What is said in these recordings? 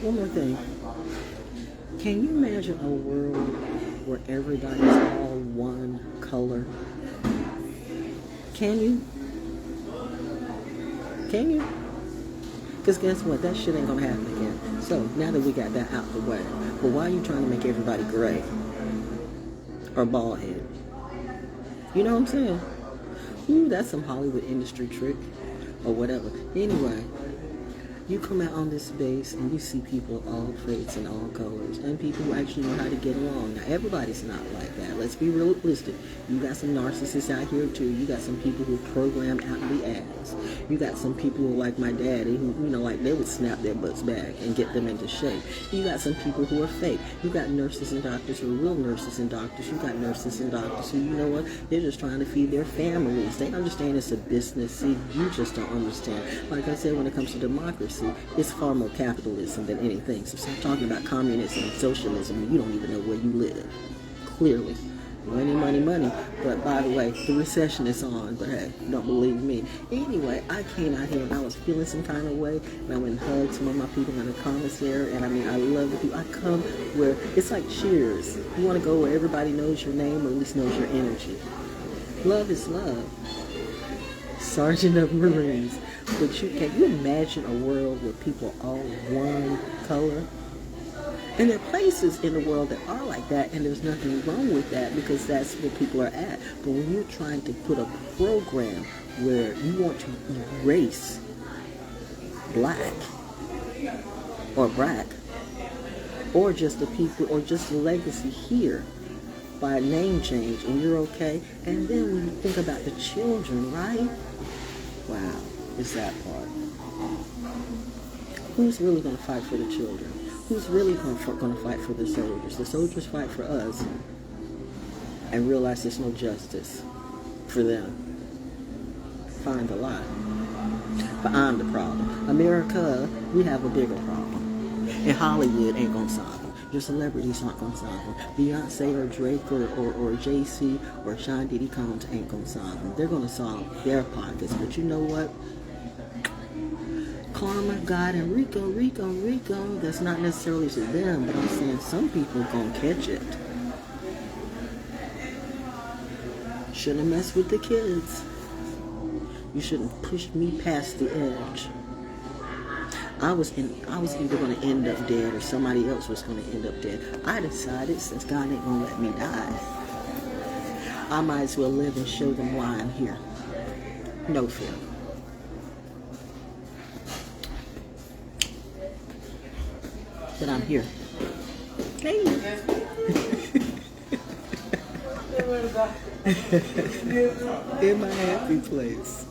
one more thing. Can you imagine a world where everybody's all one color? Can you? Can you? Because guess what? That shit ain't gonna happen again. So now that we got that out the way, but why are you trying to make everybody gray or bald head? You know what I'm saying? Ooh, that's some Hollywood industry trick or whatever. Anyway, you come out on this space and you see people of all faiths and all colors, and people who actually know how to get along. Now, everybody's not like that. Let's be realistic. You got some narcissists out here too. You got some people who program out the ass. You got some people who, like my daddy, who, you know, like they would snap their butts back and get them into shape. You got some people who are fake. You got nurses and doctors who are real nurses and doctors. You got nurses and doctors who, you know what, they're just trying to feed their families. They understand it's a business. See, you just don't understand. Like I said, when it comes to democracy, it's far more capitalism than anything. So stop talking about communism and socialism when you don't even know where you live. Clearly. Money, money, money. But by the way, the recession is on. But hey, don't believe me. Anyway, I came out here and I was feeling some kind of way. And I went and hugged some of my people in the commissary. And I mean, I love the people. I come where it's like Cheers. You want to go where everybody knows your name or at least knows your energy. Love is love. Sergeant of Marines. But can you imagine a world where people are all one color? And there are places in the world that are like that, and there's nothing wrong with that because that's where people are at. But when you're trying to put a program where you want to erase black or or just the people or just the legacy here by a name change, and you're okay. And then when you think about the children, right? Wow. Is that part. Who's really going to fight for the children? Who's really going to fight for the soldiers? The soldiers fight for us and realize there's no justice for them. Find a lie. But I'm the problem. America, we have a bigger problem. And Hollywood ain't going to solve them. Your celebrities aren't going to solve them. Beyonce or Drake or Jay-Z or Sean Diddy Combs ain't going to solve them. They're going to solve their pockets. But you know what? Karma, God, and Rico, that's not necessarily to them, but I'm saying some people are going to catch it. Shouldn't mess with the kids. You shouldn't push me past the edge. I was either going to end up dead or somebody else was going to end up dead. I decided since God ain't going to let me die, I might as well live and show them why I'm here. No fear. That I'm here. Hey. In my happy place.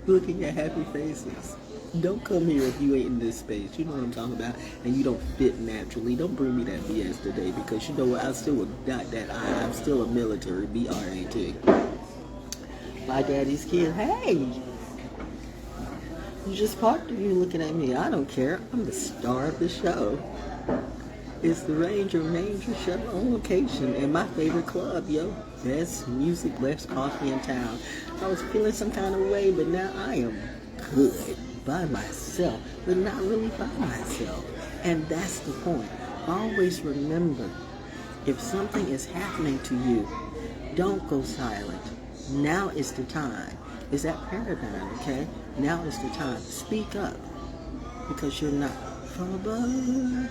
Looking at happy faces. Don't come here if you ain't in this space. You know what I'm talking about. And you don't fit naturally. Don't bring me that BS today because you know what? I still got that eye. I'm still a military BRAT. My daddy's kid. Hey. You just parked and you're looking at me. I don't care. I'm the star of the show. It's the Ranger show on location in my favorite club, yo. Best music, best coffee in town. I was feeling some kind of way, but now I am good by myself, but not really by myself. And that's the point. Always remember, if something is happening to you, don't go silent. Now is the time. Is that paradigm, okay? Now is the time. Speak up. Because you're not from above.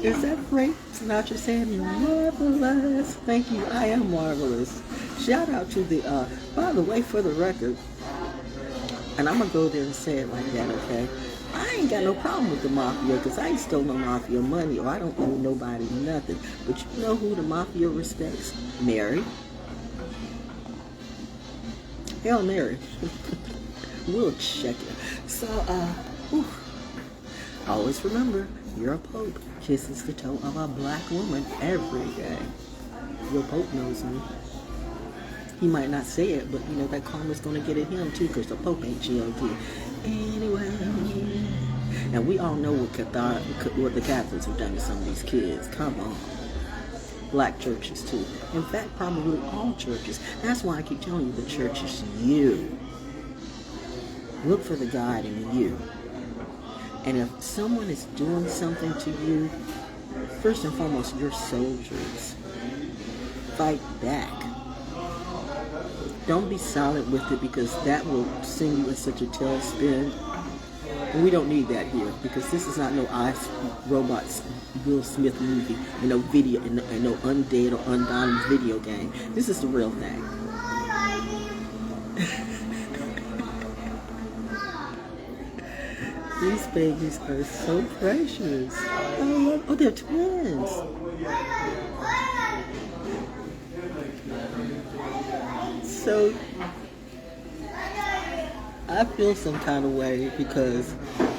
Is that great? Sinatra saying marvelous. Thank you. I am marvelous. Shout out to the, by the way, for the record, and I'm going to go there and say it like that, okay? I ain't got no problem with the mafia because I ain't stole no mafia money or I don't owe nobody nothing. But you know who the mafia respects? Mary. Hail Mary. We'll check it. So, always remember, your Pope kisses the toe of a black woman every day. Your Pope knows me. He might not say it, but you know that karma's going to get at him too because the Pope ain't G.O.D. Anyway, and we all know what the Catholics have done to some of these kids. Come on. Black churches too. In fact, probably all churches. That's why I keep telling you the church is you. Look for the God in you. And if someone is doing something to you, first and foremost, you're soldiers. Fight back. Don't be silent with it, because that will send you in such a tailspin. And we don't need that here, because this is not no Robots Will Smith movie, and no video, and no undead or undone video game. This is the real thing. These babies are so precious. Oh, they're twins. So I feel some kind of way, because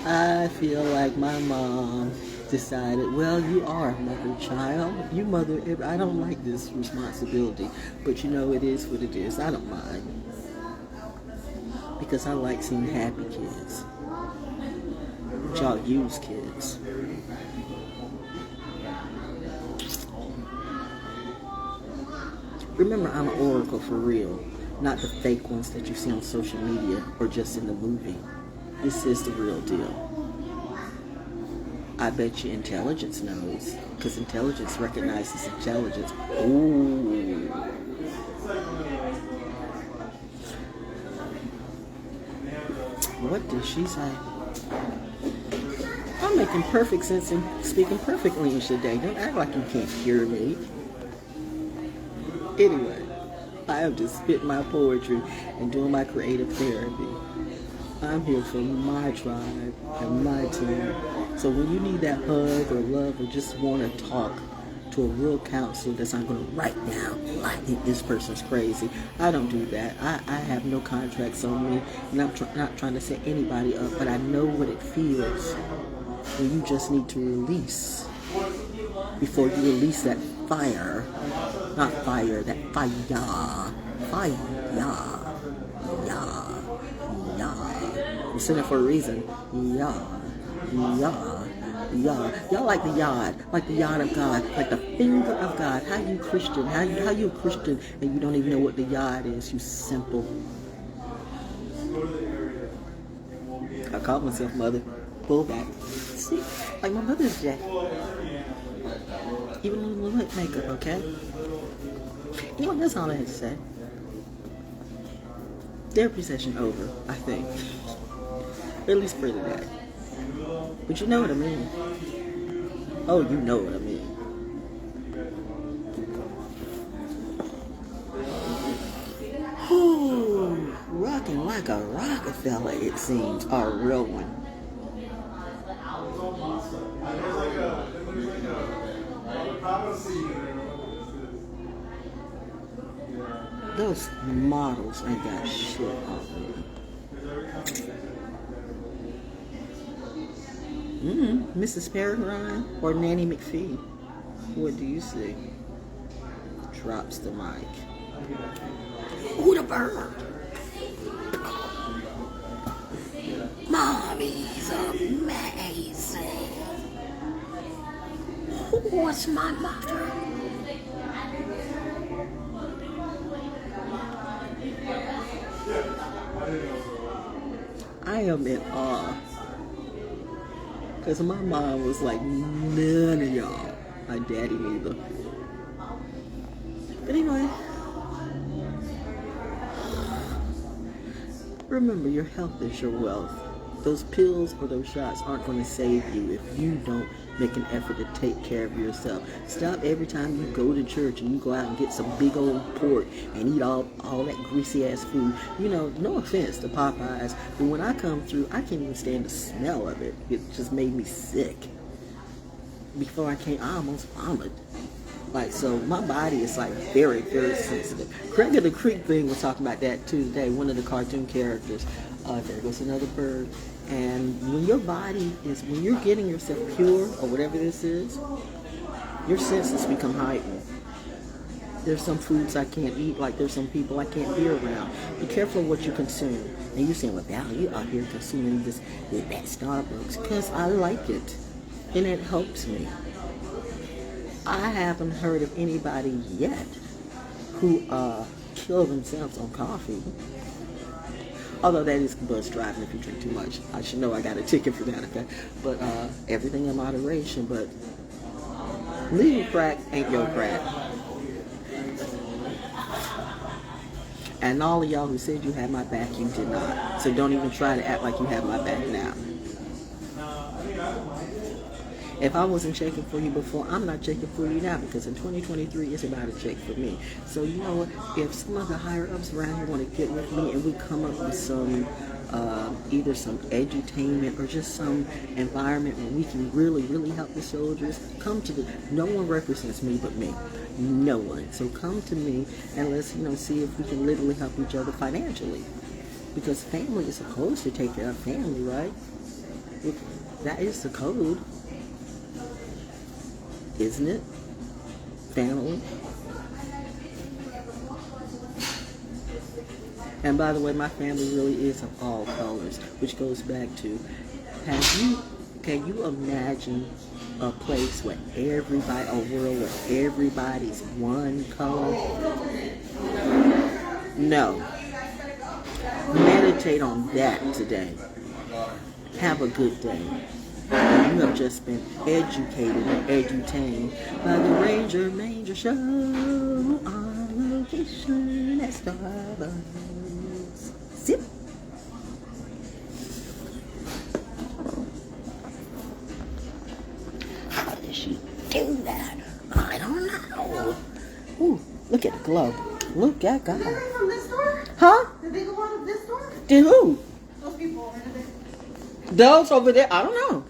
I feel like my mom decided, well, you are a mother, child. You mother, I don't like this responsibility, but you know, it is what it is. I don't mind, because I like seeing happy kids. Y'all use kids. Remember, I'm an oracle for real, not the fake ones that you see on social media or just in the movie. This is the real deal. I bet you intelligence knows, because intelligence recognizes intelligence. Ooh. What did she say? I'm making perfect sense and speaking perfect English today. Don't act like you can't hear me. Anyway, I am just spitting my poetry and doing my creative therapy. I'm here for my tribe and my team. So when you need that hug or love, or just want to talk to a real counselor that's not going to write down, I think this person's crazy, I don't do that. I have no contracts on me, and I'm not trying to set anybody up, but I know what it feels when you just need to release before you release that fire. Not fire, that fire. Fire. Yeah. I'm saying it for a reason. Yeah. Y'all like the yod of God, like the finger of God. How you Christian? How you a Christian and you don't even know what the yod is? You simple. I called myself mother. Pull back. See, like my Mother's Day. Even a little lip makeup, okay? Anyway, that's all I had to say. Therapy session over, I think. At least for today. But you know what I mean. Oh, you know what I mean. Ooh, rocking like a Rockefeller, it seems. Or a real one. Those models ain't got shit on me. Mrs. Peregrine or Nanny McPhee? What do you see? Drops the mic. Ooh, the bird. Mommy's amazing. What's my mother? I am in awe. Because my mom was like, none of y'all. My daddy neither. But anyway, remember, your health is your wealth. Those pills or those shots aren't going to save you if you don't make an effort to take care of yourself. Stop every time you go to church and you go out and get some big old pork and eat all that greasy ass food. You know, no offense to Popeyes, but when I come through, I can't even stand the smell of it. It just made me sick. Before I came, I almost vomited. Like, so my body is like very, very sensitive. Craig of the Creek thing was talking about that too today. One of the cartoon characters. There goes another bird. And when your body is, when you're getting yourself pure or whatever this is, your senses become heightened. There's some foods I can't eat, like there's some people I can't be around. Be careful of what you consume. And you're saying, well, Val, you out here consuming that Starbucks, because I like it. And it helps me. I haven't heard of anybody yet who kill themselves on coffee. Although that is bus driving if you drink too much. I should know I got a ticket for that, okay? But everything in moderation. But legal crack ain't your crack. And all of y'all who said you had my back, you did not. So don't even try to act like you have my back now. If I wasn't checking for you before, I'm not checking for you now, because in 2023, it's about to check for me. So you know what? If some of the higher ups around here want to get with me and we come up with some, either some edutainment or just some environment where we can really, really help the soldiers, come to the, no one represents me but me. No one. So come to me and let's, see if we can literally help each other financially. Because family is supposed to take care of family, right? That is the code. Isn't it? Family. And by the way, my family really is of all colors, which goes back to, can you imagine a place where everybody, a world where everybody's one color? No. Meditate on that today. Have a good day. You have just been educated and edutained by the Ranger Manger Show on location at Starbucks. Sip. How did she do that? I don't know. Ooh, look at the glow. Look at God. Did they come from this store? Huh? Did they go out of this store? Did who? Those people over there. Those over there? I don't know.